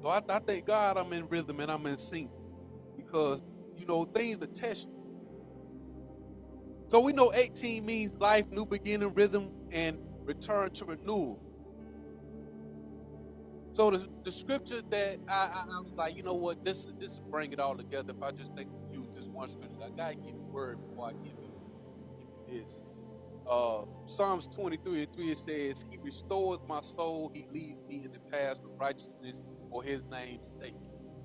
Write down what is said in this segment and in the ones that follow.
So I thank God I'm in rhythm and I'm in sync because, things that test you. So we know 18 means life, new beginning, rhythm, and return to renewal. So the scripture that I was like, you know what, this will bring it all together. If I just think use this one scripture, I gotta give you word before I give you this. Psalms 23:3 it says, He restores my soul, He leads me in the paths of righteousness for His name's sake.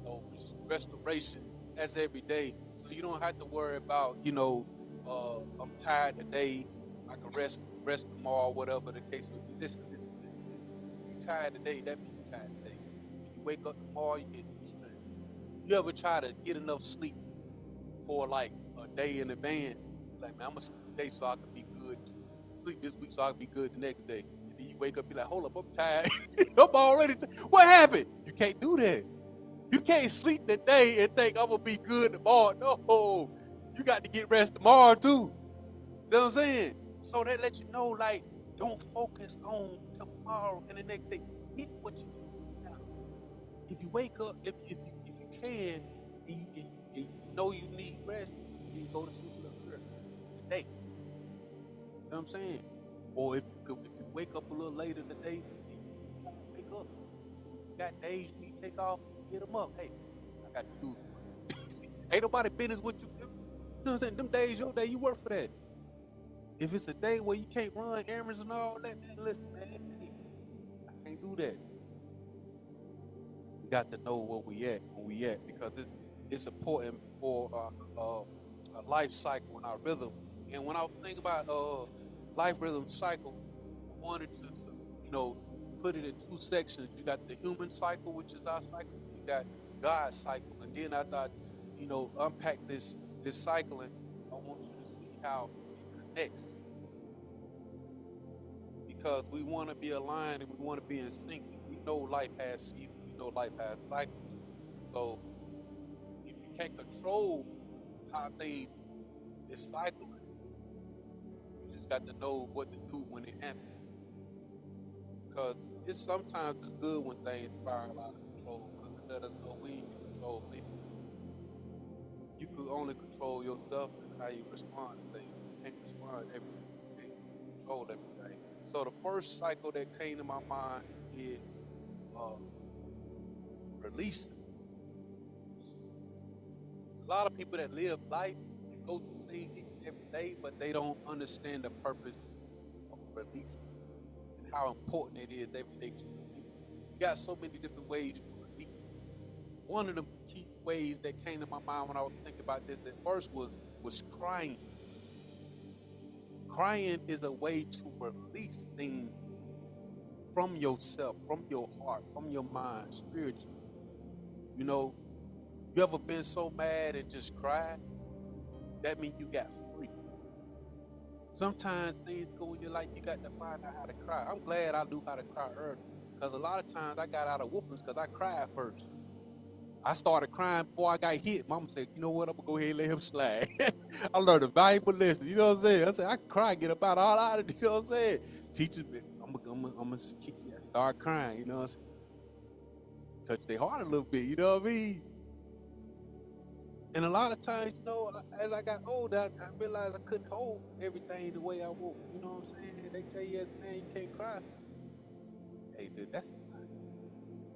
So restoration, that's every day. So you don't have to worry about, I'm tired today, I can rest tomorrow, whatever the case may be. Listen. You tired today, that means you tired today. When you wake up tomorrow, you get new strength. You ever try to get enough sleep for like a day in advance? Like, man, I'm gonna sleep today so I can be good. Sleep this week so I can be good the next day. And then you wake up, you're like, hold up, I'm tired. I'm already What happened? You can't do that. You can't sleep today and think I'm gonna be good tomorrow. No. You got to get rest tomorrow too. You know what I'm saying? So that let you know, like, don't focus on tomorrow and the next day. Get what you need now. If you wake up, if you can, and you know you need rest, then go to sleep a little early today. You know what I'm saying? Or if you wake up a little later today, and you gotta wake up. You got days you need to take off, get them up. Hey, I got to do it. Ain't nobody business what you do. You know what I'm saying? Them days, your day, you work for that. If it's a day where you can't run errands and all that, man, listen, man, hey, I can't do that. We got to know where we at, because it's important for our life cycle and our rhythm. And when I think about life rhythm cycle, I wanted to you know put it in two sections. You got the human cycle, which is our cycle. You got God's cycle, and then I thought, unpack this cycle, and I want you to see how it connects, because we want to be aligned and we want to be in sync. We know life has seasons. We know life has cycles. So if you can't control how things is cycling, you just got to know what to do when it happens. Because it's good when things spiral out of control, because it let us know we ain't in control of anything. You could only control yourself and how you respond to things. You can't respond to everything. You can't control everything. So the first cycle that came to my mind is uh, releasing. There's a lot of people that live life and go through things each and every day, but they don't understand the purpose of releasing and how important it is every day to release. You got so many different ways to release. One of the key ways that came to my mind when I was thinking about this at first was crying. Crying is a way to release things from yourself, from your heart, from your mind, spiritually. You know, you ever been so mad and just cried? That means you got free. Sometimes things go in your life, you got to find out how to cry. I'm glad I knew how to cry early, because a lot of times I got out of whoopings because I cried first. I started crying before I got hit. Mama said, you know what, I'm going to go ahead and let him slide. I learned a valuable lesson, you know what I'm saying? I said, I can cry, get about all out of it, you know what I'm saying? Teachers, I'm going to kick you, start crying, you know what I'm saying? Touch their heart a little bit, you know what I mean? And a lot of times, as I got older, I realized I couldn't hold everything the way I would. You know what I'm saying? They tell you as a man you can't cry. Hey, dude, that's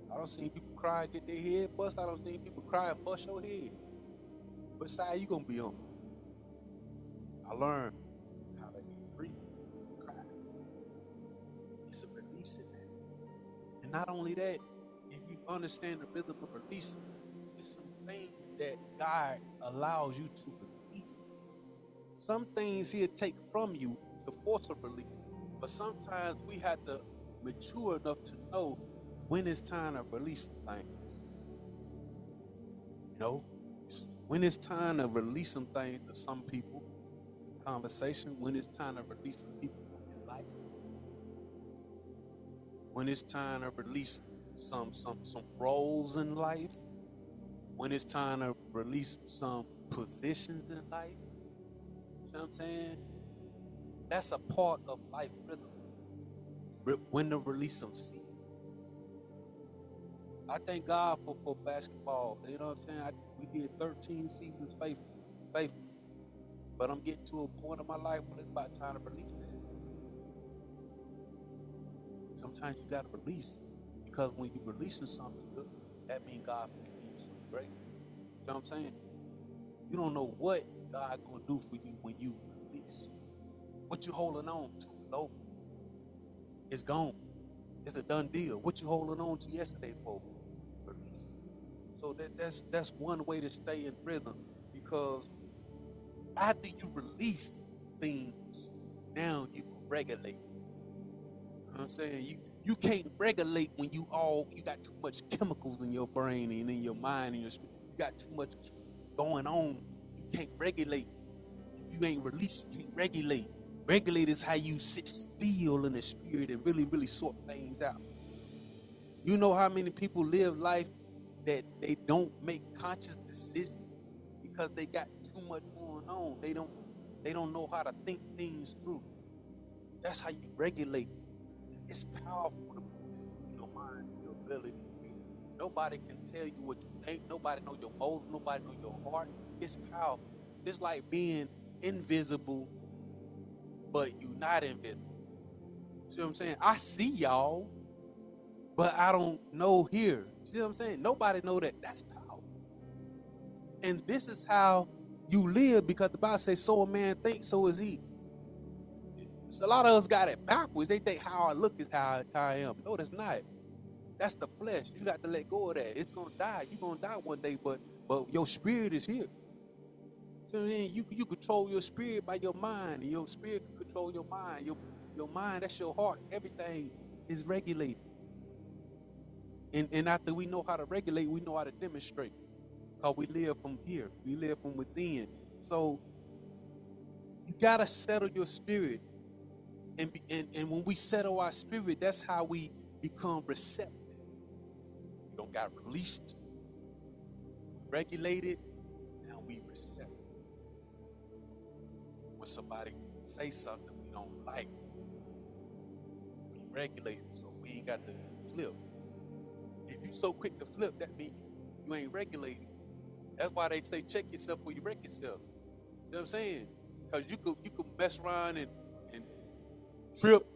I don't see people cry, get their head bust. I don't see people cry and bust your head. What side you gonna be on? I learned how to be free, cry. It's a release in that. And not only that, if you understand the rhythm of release, there's some things that God allows you to release. Some things He'll take from you to force a release. But sometimes we have to mature enough to know when it's time to release some things. You know, when it's time to release some things to some people, conversation, when it's time to release some people from your life, when it's time to release some roles in life, when it's time to release some positions in life. You know what I'm saying? That's a part of life rhythm. When to release some seeds. I thank God for basketball. You know what I'm saying? We did 13 seasons faithful. But I'm getting to a point in my life where it's about time to release that. Sometimes you gotta release. Because when you're releasing something good, that means God will give you something great. You know what I'm saying? You don't know what God gonna do for you when you release. What you holding on to, low, it's gone. It's a done deal. What you holding on to yesterday for? Release. So that's one way to stay in rhythm, because after you release things, now you can regulate. You know what I'm saying? You can't regulate when you got too much chemicals in your brain and in your mind and your spirit. You got too much going on. You can't regulate. If you ain't released, you can't regulate. Regulate is how you sit still in the spirit and really, really sort things out. You know how many people live life that they don't make conscious decisions because they got too much going on. They don't know how to think things through. That's how you regulate. It's powerful to use your mind, your abilities. Nobody can tell you what you think. Nobody know your motives. Nobody know your heart. It's powerful. It's like being invisible, but you're not invisible. See what I'm saying? I see y'all, but I don't know here. See what I'm saying? Nobody know that. That's power. And this is how you live, because the Bible says, so a man thinks, so is he. So a lot of us got it backwards. They think how I look is how I am. No, that's not. That's the flesh. You got to let go of that. It's gonna die. You're gonna die one day, but your spirit is here. So then you control your spirit by your mind, and your spirit can control your mind. Your mind, that's your heart. Everything is regulated. And after we know how to regulate, we know how to demonstrate. Because we live from here. We live from within. So you gotta settle your spirit. And when we settle our spirit, that's how we become receptive. We don't got released, regulated, now we receptive. When somebody say something we don't like, we regulated, so we ain't got to flip. If you so quick to flip, that means you ain't regulated. That's why they say check yourself before you wreck yourself. You know what I'm saying? Because you could mess around and trip,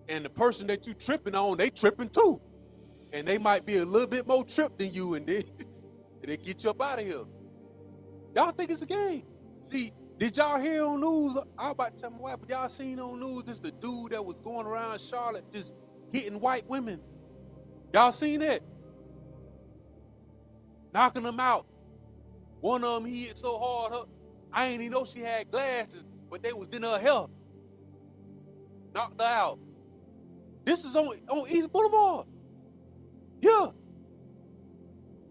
and the person that you tripping on, they tripping too. And they might be a little bit more tripped than you, and they get you up out of here. Y'all think it's a game. See, did y'all hear on news? I was about to tell my wife, but y'all seen on news this the dude that was going around Charlotte just hitting white women. Y'all seen that? Knocking them out. One of them, he hit so hard, I ain't even know she had glasses, but they was in her hair. Knocked her out. This is on East Boulevard. Yeah.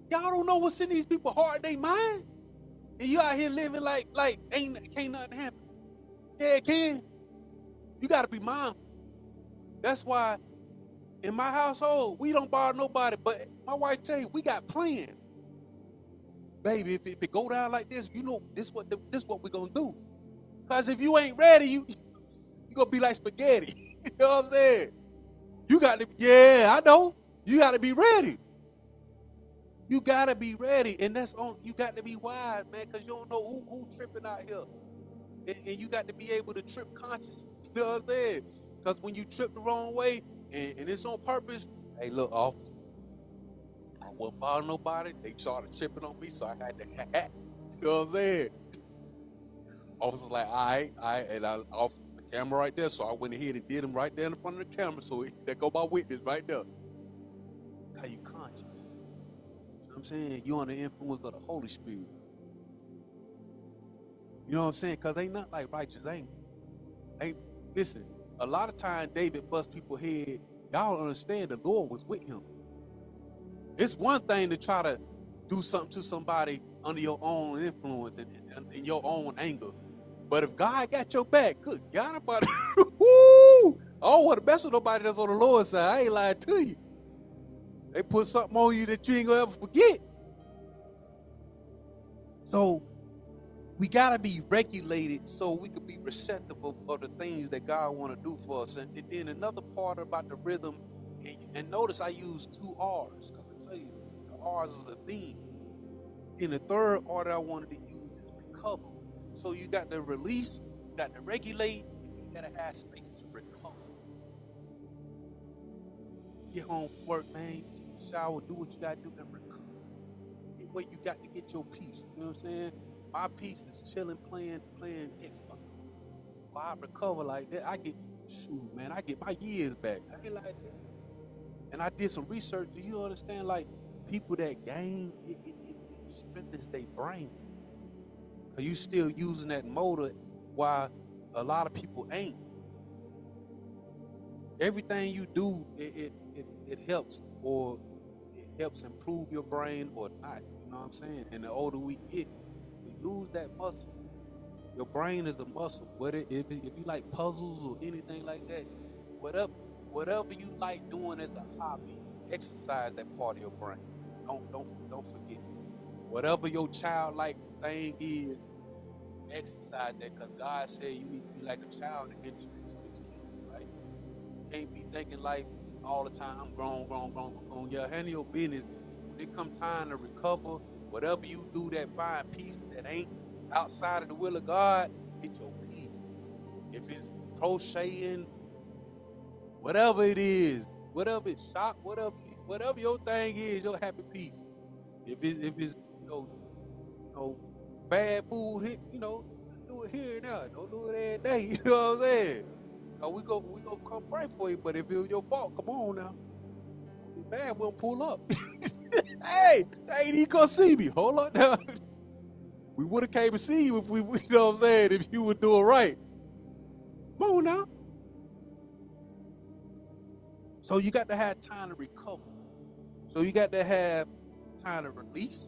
Y'all don't know what's in these people's heart, they mind. And you out here living like can't nothing happen. Yeah, it can. You gotta be mindful. That's why in my household, we don't borrow nobody, but my wife tell you, we got plans. Baby, if it go down like this, you know this what we're gonna do. Because if you ain't ready, you gonna be like spaghetti. You know what I'm saying? You got to, yeah, I know. You got to be ready. You got to be ready. And you got to be wise, man, because you don't know who tripping out here. And you got to be able to trip conscious. You know what I'm saying? Because when you trip the wrong way and it's on purpose, hey, look, officer, I wasn't bothering nobody. They started tripping on me, so I had to hat. You know what I'm saying? Officer's like, all right. And I off the camera right there, so I went ahead and did him right there in front of the camera. So there go my witness right there. How you conscious? You know what I'm saying? You under the influence of the Holy Spirit. You know what I'm saying? Because ain't nothing like righteous anger. Listen, a lot of times David bust people's head. Y'all don't understand the Lord was with him. It's one thing to try to do something to somebody under your own influence and in your own anger. But if God got your back, good God, about woo! I don't want to mess with nobody that's on the Lord's side. I ain't lying to you. They put something on you that you ain't gonna ever forget. So we gotta be regulated so we could be receptive of the things that God want to do for us. And then another part about the rhythm, and notice I use 2 R's. I'm gonna tell you, parts of the thing. Then the third R that I wanted to use is recover. So you got to release, you got to regulate, and you got to have space to recover. Get home from work, man, take a shower, do what you got to do, and recover. Get where you got to get your peace. You know what I'm saying? My peace is chilling, playing Xbox. If I recover like that, I get, shoot, man, I get my years back. I ain't like that. And I did some research. Do you understand? Like, people that game, it strengthens their brain. Are you still using that motor while a lot of people ain't? Everything you do, it helps, or it helps improve your brain or not. You know what I'm saying? And the older we get, we lose that muscle. Your brain is a muscle. Whether if you like puzzles or anything like that, whatever whatever you like doing as a hobby, exercise that part of your brain. Don't forget. Whatever your childlike thing is, exercise that, because God said you need to be like a child to enter into His kingdom, right? You can't be thinking like all the time, I'm grown. Yeah, handle your business. When it come time to recover, whatever you do that find peace that ain't outside of the will of God, get your peace. If it's crocheting, whatever it is, whatever it's shop, whatever your thing is, your happy peace. If it's you know bad food, do it here and now. Don't do it every day. You know what I'm saying? We go come pray for you, but if it's your fault, come on now. Don't be bad, we'll pull up. Hey, they ain't even gonna see me. Hold on now. We would have came and see you if we, you know what I'm saying, if you would do it right. Come on now. So you got to have time to recover. So you got to have time to release.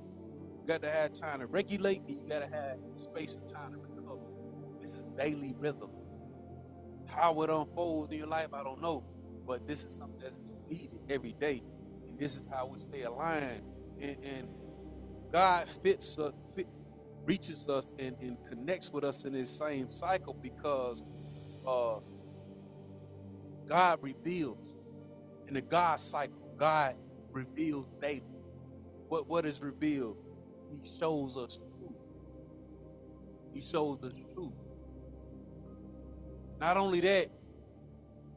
You got to have time to regulate, and you got to have space and time to recover. This is daily rhythm. How it unfolds in your life, I don't know, but this is something that's needed every day, and this is how we stay aligned. And God reaches us and connects with us in this same cycle because uh, God reveals in the God cycle. God reveals daily. What is revealed? He shows us truth. He shows us truth. Not only that,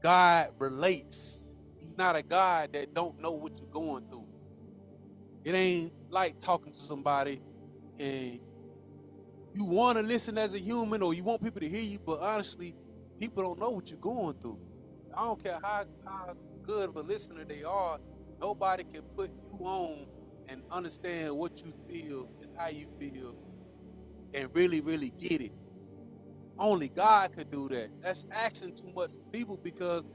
God relates. He's not a God that don't know what you're going through. It ain't like talking to somebody and you want to listen as a human or you want people to hear you, but honestly, people don't know what you're going through. I don't care how good of a listener they are, nobody can put you on and understand what you feel and how you feel and really, really get it. Only God could do that. That's asking too much from people because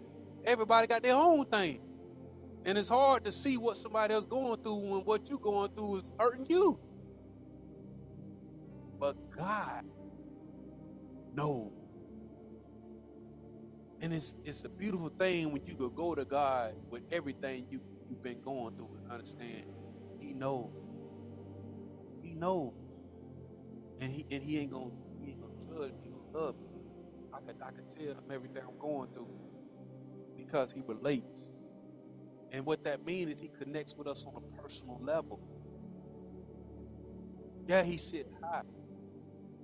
everybody got their own thing. And it's hard to see what somebody else going through when what you're going through is hurting you. But God knows. And it's a beautiful thing when you could go to God with everything you've been going through and understand He knows. He knows. And he ain't gonna judge me, he gonna love me. I could tell him everything I'm going through because he relates. And what that means is he connects with us on a personal level. Yeah, he sit high,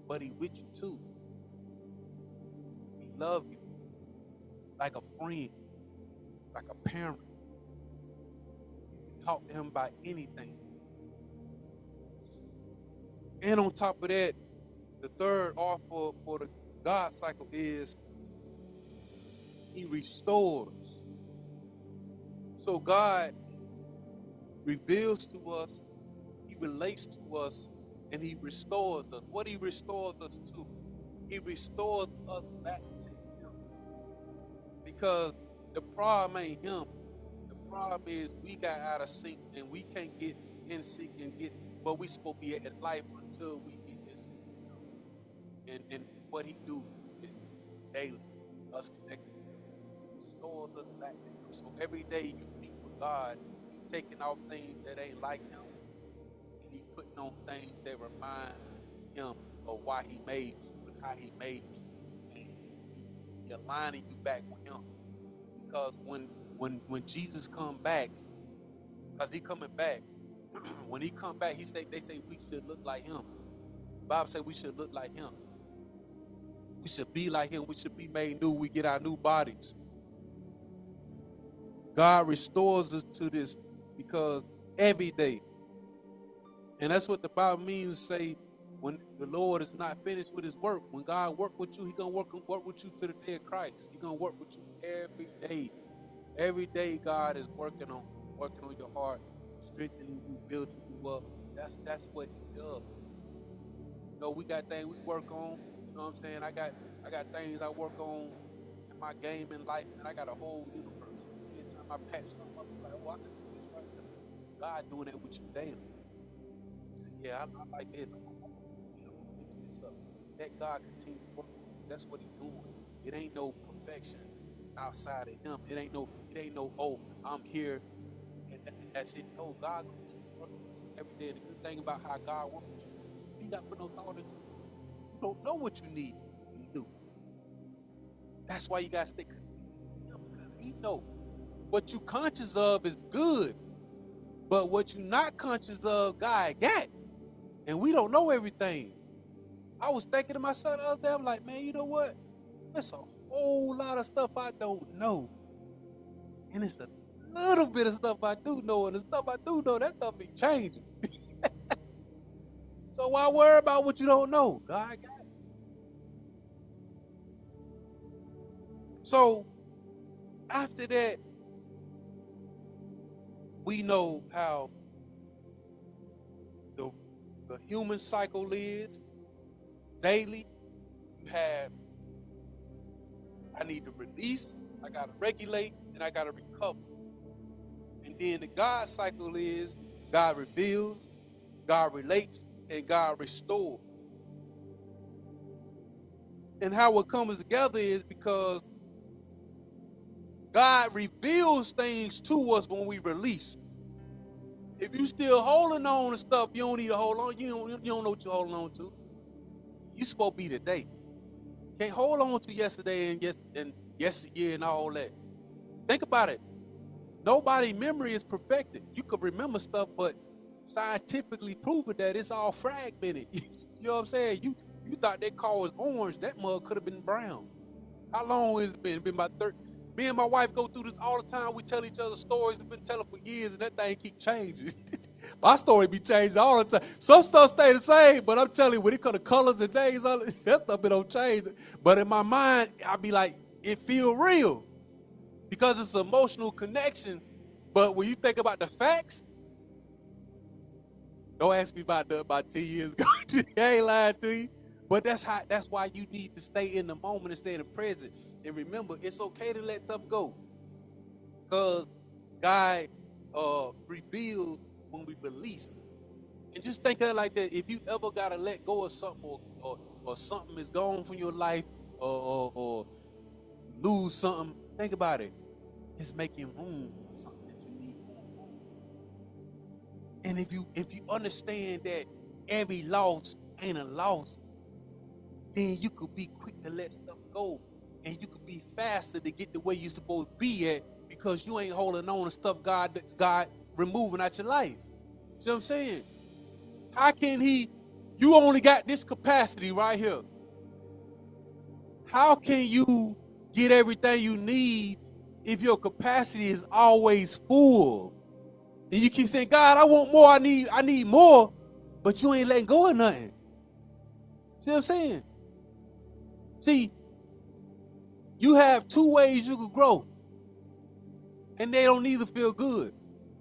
but he with you too. He love you like a friend, like a parent. You can talk to him about anything. And on top of that, the third R for the God cycle is he restores. So God reveals to us, he relates to us, and he restores us. What he restores us to? He restores us back to him. Because the problem ain't him. The problem is we got out of sync and we can't get in sync and get what we supposed to be at life until we get in sync with him. And what he do is daily, us connected with him. He restores us back to him. So every day you meet with God, he taking off things that ain't like him, and he putting on things that remind him of why he made you and how he made you. And he aligning you back with him. Because when Jesus come back, because he coming back, when he come back, they say we should look like him. The Bible says we should look like him. We should be like him. We should be made new. We get our new bodies. God restores us to this because every day. And that's what the Bible means to say when the Lord is not finished with his work. When God work with you, he's going to work with you to the day of Christ. He's going to work with you every day. Every day God is working on your heart, strengthening you, building you up. That's what he does. You know, we got things we work on. You know what I'm saying? I got things I work on in my game in life, and I got a whole universe. Every time I patch something up, I'm like, oh, I can do this right now. God doing that with you daily. Yeah, I like this. I'm gonna fix this up. Let God continue to work. That's what he's doing. It ain't no perfection outside of him. It ain't no, oh, I'm here and that's it. No, God keep working every day. The good thing about how God works with you, you got to put no thought into it. You don't know what you need. You do. That's why you got to stay connected to him, because he knows. What you conscious of is good, but what you not conscious of, God got. And we don't know everything. I was thinking to myself the other day, I'm like, man, you know what? There's a whole lot of stuff I don't know. And it's a little bit of stuff I do know. And the stuff I do know, that stuff be changing. So why worry about what you don't know? God got it. So after that, we know how the human cycle is. Daily, you have, I need to release, I got to regulate, and I got to recover. And then the God cycle is God reveals, God relates, and God restores. And how it comes together is because God reveals things to us when we release. If you still holding on to stuff, you don't need to hold on. You don't know what you're holding on to. You supposed to be today. Can't hold on to yesterday and yesteryear and all that. Think about it. Nobody's memory is perfected. You could remember stuff, but scientifically proven that it's all fragmented. You know what I'm saying? You thought that car was orange. That mug could have been brown. How long has it been? It's been about 30. Me and my wife go through this all the time. We tell each other stories. We've been telling for years, and that thing keep changing. My story be changing all the time. Some stuff stay the same, but I'm telling you, when it comes to colors and names, that stuff it don't change. But in my mind, I be like, it feel real because it's an emotional connection. But when you think about the facts, don't ask me about 10 years ago. I ain't lying to you. But that's why you need to stay in the moment and stay in the present. And remember, it's okay to let stuff go. Because God revealed when we release. And just think of it like that. If you ever got to let go of something or something is gone from your life or lose something, think about it. It's making room for something that you need. And if you understand that every loss ain't a loss, then you could be quick to let stuff go. And you could be faster to get to where you're supposed to be at because you ain't holding on to stuff God removing out your life. See what I'm saying? How can you only got this capacity right here. How can you get everything you need if your capacity is always full? And you keep saying, God, I want more, I need more, but you ain't letting go of nothing. See what I'm saying? See, you have two ways you could grow, and they don't either feel good.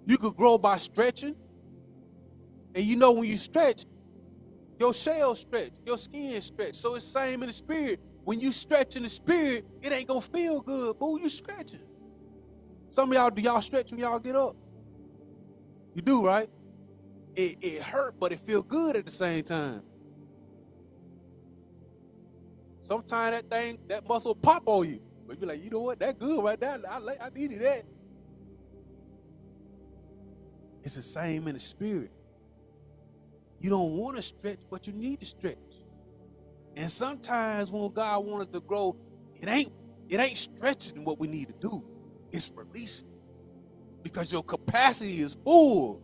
You could grow by stretching, and you know when you stretch, your shell stretch, your skin stretch. So it's the same in the spirit. When you stretch in the spirit, it ain't gonna feel good, boo. You stretching. Some of y'all, do y'all stretch when y'all get up? You do, right? It hurt, but it feel good at the same time. Sometimes that muscle pop on you. But you're like, you know what? That good right there. I needed that. It's the same in the spirit. You don't want to stretch, but you need to stretch. And sometimes when God wants us to grow, it ain't stretching what we need to do. It's releasing. Because your capacity is full.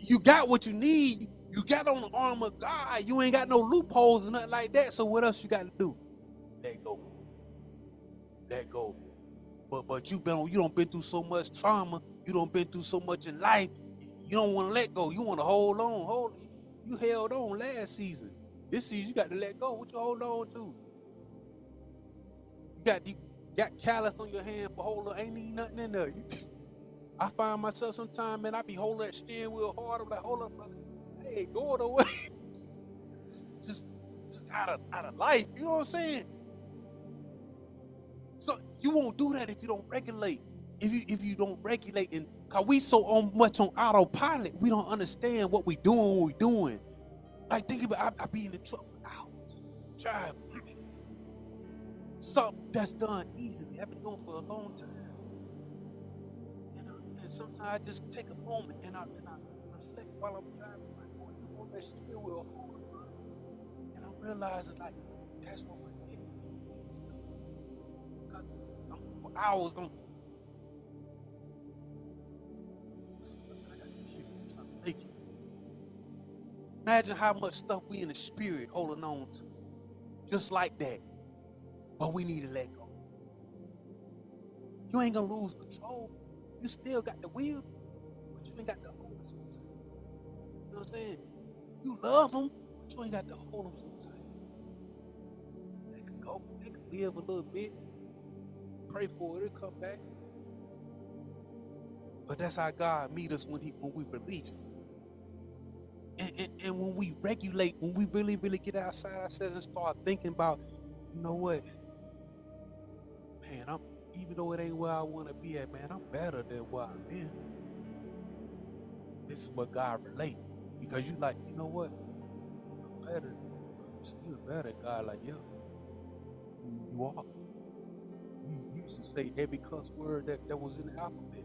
You got what you need. You got on the arm of God. You ain't got no loopholes and nothing like that. So what else you got to do? Let go. Let go. But you don't been through so much trauma. You don't been through so much in life. You don't want to let go. You want to hold on. You held on last season. This season you got to let go. What you hold on to? You got callus on your hand for holding. Ain't even nothing in there. I find myself sometimes, man, I be holding that steering wheel hard. I'm like, hold up, brother. Hey, go away. just out of life. You know what I'm saying? So you won't do that if you don't regulate. If you don't regulate, and cause we so much on autopilot, we don't understand what we doing. Like think about, I be in the truck for hours, driving. Something that's done easily. I've been doing for a long time. And sometimes I just take a moment and I reflect while I'm driving. Like, boy, you want that steering wheel hard. And I'm realizing like that's what we're getting. Because for hours I'm thinking. Imagine how much stuff we in the spirit holding on to. Just like that. But we need to let go. You ain't gonna lose control. You still got the wheel, but you ain't got to hold them so tight. You know what I'm saying? You love them, but you ain't got to hold them so tight. They can go, they can live a little bit, pray for it, it'll come back. But that's how God meet us when we release. And when we regulate, when we really get outside ourselves and start thinking about, you know what, man, even though it ain't where I want to be at, man, I'm better than where I've been. This is what God relate. Because you like, you know what, I'm better. I'm still better. God like, yeah, you are. You used to say every cuss word that was in the alphabet.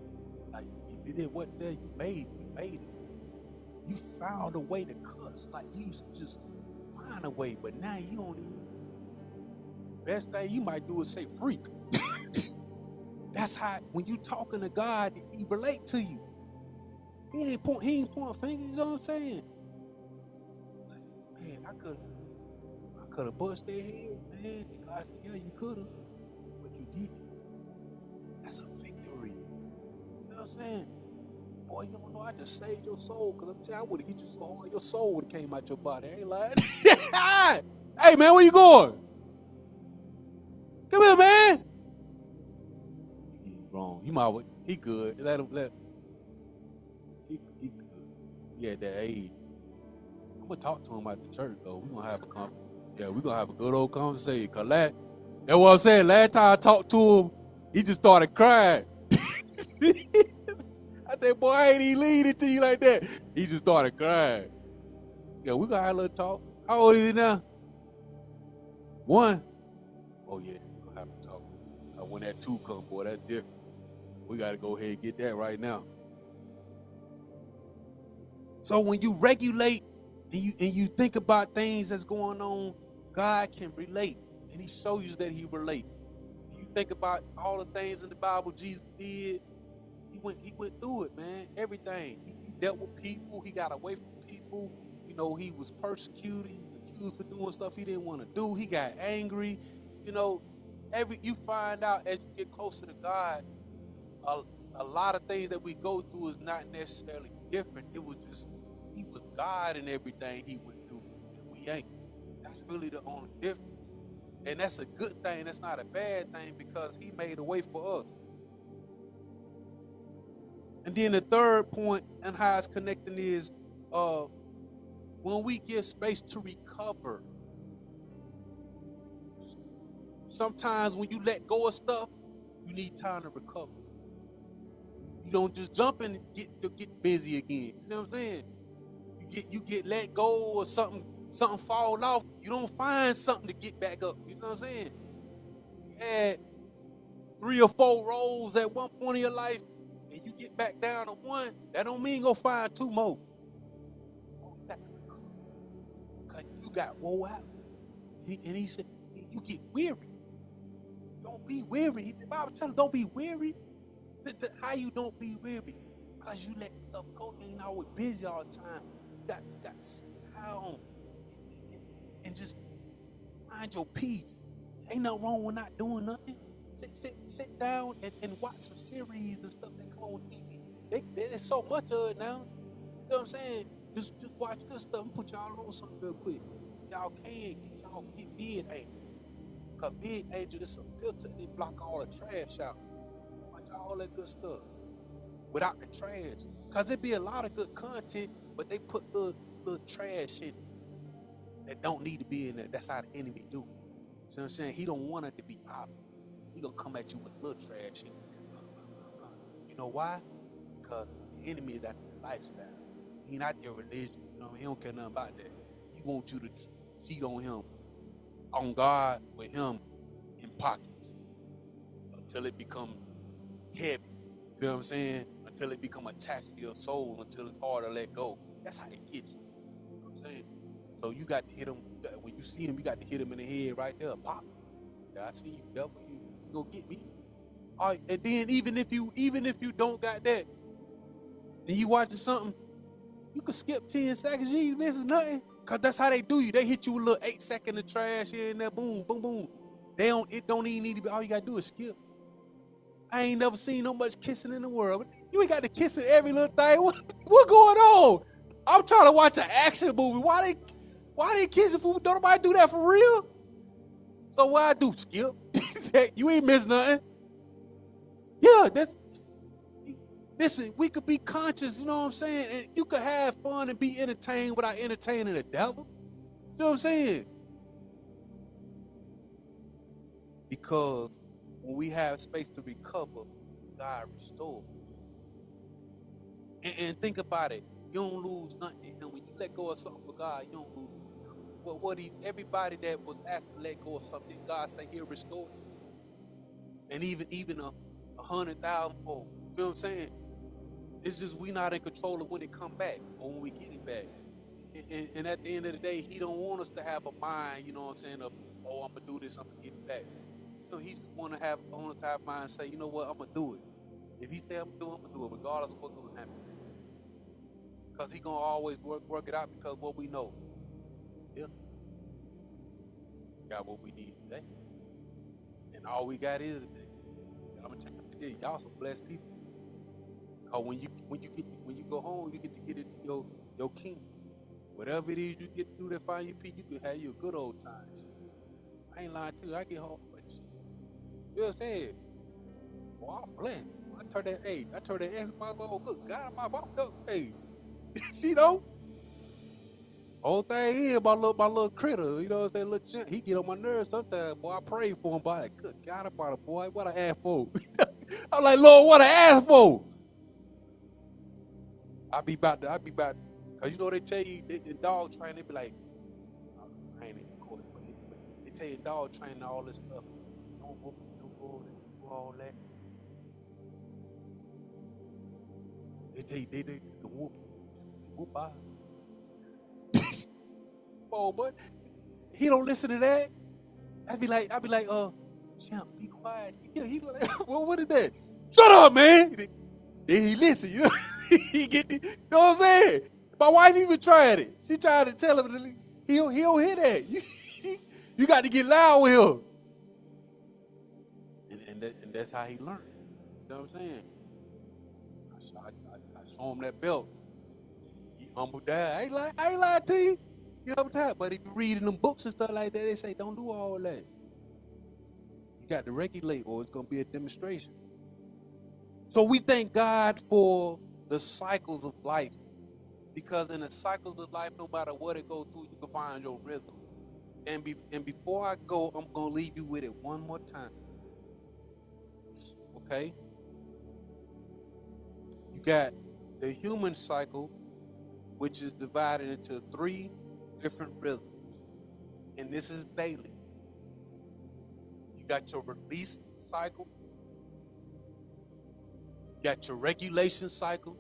Like, if it wasn't there, you made it. You found a way to cuss. Like, you used to just find a way, but now you don't even. Best thing you might do is say freak. That's how, when you talking to God, he relate to you. He ain't pointing fingers, you know what I'm saying? Like, man, I could have bust their head, man. And God said, yeah, you could have, but you didn't. That's a victory. You know what I'm saying? Boy, you don't know, I just saved your soul, because I'm telling you, I would have hit you so hard, your soul would have came out your body. I ain't lying. Hey, man, where you going? Come here, man. He wrong. You might, he good. Let him. He good. He at that age. I'm gonna talk to him at the church though. We're gonna have a good old conversation. Cause that's what I'm saying. Last time I talked to him, he just started crying. I said, boy, I ain't even leading to you like that. He just started crying. Yeah, we gonna have a little talk. How old is he now? 1. Oh yeah, we're gonna have to talk. When that 2 come, boy, that's different. We gotta go ahead and get that right now. So when you regulate and you think about things that's going on, God can relate, and He shows you that He relate. You think about all the things in the Bible Jesus did. He went through it, man. Everything. He dealt with people. He got away from people. You know, he was persecuted. He was accused of doing stuff he didn't want to do. He got angry. You know, you find out as you get closer to God, a lot of things that we go through is not necessarily different. It was just, he was God in everything he went through, and we ain't. That's really the only difference. And that's a good thing. That's not a bad thing, because he made a way for us. And then the third point and how it's connecting is when we give space to recover. Sometimes when you let go of stuff, you need time to recover. You don't just jump in and get busy again. You know what I'm saying? You get let go or something fall off. You don't find something to get back up. You know what I'm saying? You had 3 or 4 roles at one point in your life, and you get back down to 1. That don't mean go find 2 more. Because you got wore out. And he said, you get weary. Don't be weary. The Bible tells us don't be weary. How you don't be weary? Because you let stuff go. You ain't always busy all the time. You got to sit down and just find your peace. Ain't nothing wrong with not doing nothing. Sit down and watch some series and stuff that come on TV. There's so much of it now. You know what I'm saying? Just watch good stuff and put y'all on something real quick. Y'all can get VidAngel. Because VidAngel is a filter. They block all the trash out. Watch all that good stuff without the trash. Because it be a lot of good content, but they put little trash in it that don't need to be in there. That's how the enemy do. You know what I'm saying? He don't want it to be obvious. He gonna come at you with little trash in it. You know why? Because the enemy is after your lifestyle. He not your religion. You know, he don't care nothing about that. He wants you to cheat on him, on God, with him in pockets until it becomes heavy. You know what I'm saying? Until it become attached to your soul, until it's hard to let go. That's how they get you. You know what I'm saying? So you got to hit him. When you see him, you got to hit him in the head right there. Pop. Yeah, I see you, devil. You gonna get me. All right, and then even if you don't got that, and you watching something, you can skip 10 seconds. You ain't missing nothing. Cause that's how they do you. They hit you with a little 8-second of trash here and there. Boom, boom, boom. It don't even need to be. All you gotta do is skip. I ain't never seen no much kissing in the world. You ain't got to kiss in every little thing. What going on? I'm trying to watch an action movie. Why they kissing? Don't nobody do that for real? So what I do? Skip. You ain't miss nothing. Yeah, listen, we could be conscious, you know what I'm saying? And you could have fun and be entertained without entertaining the devil. You know what I'm saying? Because when we have space to recover, God restores. And think about it. You don't lose nothing. And when you let go of something for God, you don't lose it. Everybody that was asked to let go of something, God said he'll restore it. And even a 100,000 fold. You know what I'm saying? It's just we not in control of when it come back or when we get it back. And at the end of the day, he don't want us to have a mind, you know what I'm saying, of, oh, I'm going to do this, I'm going to get it back. So he just want us to have mind and say, you know what, I'm going to do it. If he say I'm going to do it, regardless of what's going to happen. Because he going to always work it out because what we know. Yeah. We got what we need today. And all we got is today. I'm going to tell you today, y'all some blessed people. Because when you go home, you get to get into your kingdom. Whatever it is you get to do to find your peace, you can have your good old times. I ain't lying to you. I get home. You know what I'm saying? Well, I'm blessed. I turn that Xbox on. Good God, my mom, hey, you know? Whole thing here, my little critter, you know what I'm saying? Little chimp, he get on my nerves sometimes. Boy, I pray for him, boy. Good God about it, boy. What I ask for? I'm like, Lord, what I ask for? I be about, cause you know they tell you the dog train, they be like, I ain't in court, but they tell you dog training all this stuff. Don't whoop, don't go, do all that. They tell you they whoop by. Oh, but he don't listen to that. I'd be like, Champ, be quiet. He like, well, what is that? Shut up, man. Then he listen, you know. He get you know what I'm saying? My wife even tried it. She tried to tell him he don't hear that. You got to get loud with him. And that's how he learned. You know what I'm saying? I show him that belt. He humbled down. I ain't lying to you. You know what I'm saying? But if you reading them books and stuff like that, they say don't do all that. You got to regulate or it's going to be a demonstration. So we thank God for the cycles of life. Because in the cycles of life, no matter what it goes through, you can find your rhythm. And before I go, I'm going to leave you with it one more time. Okay? You got the human cycle, which is divided into 3 different rhythms. And this is daily. You got your release cycle. You got your regulation cycle.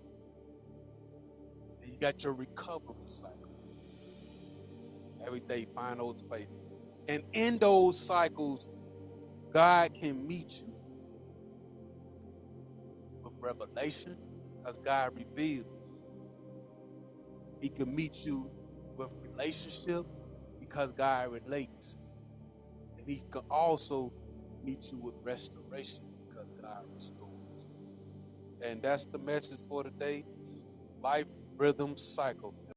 And you got your recovery cycle. Every day, find those spaces. And in those cycles, God can meet you with revelation, because God reveals. He can meet you with relationship because God relates. And he can also meet you with restoration because God restores. And that's the message for today. Life, rhythm, cycle.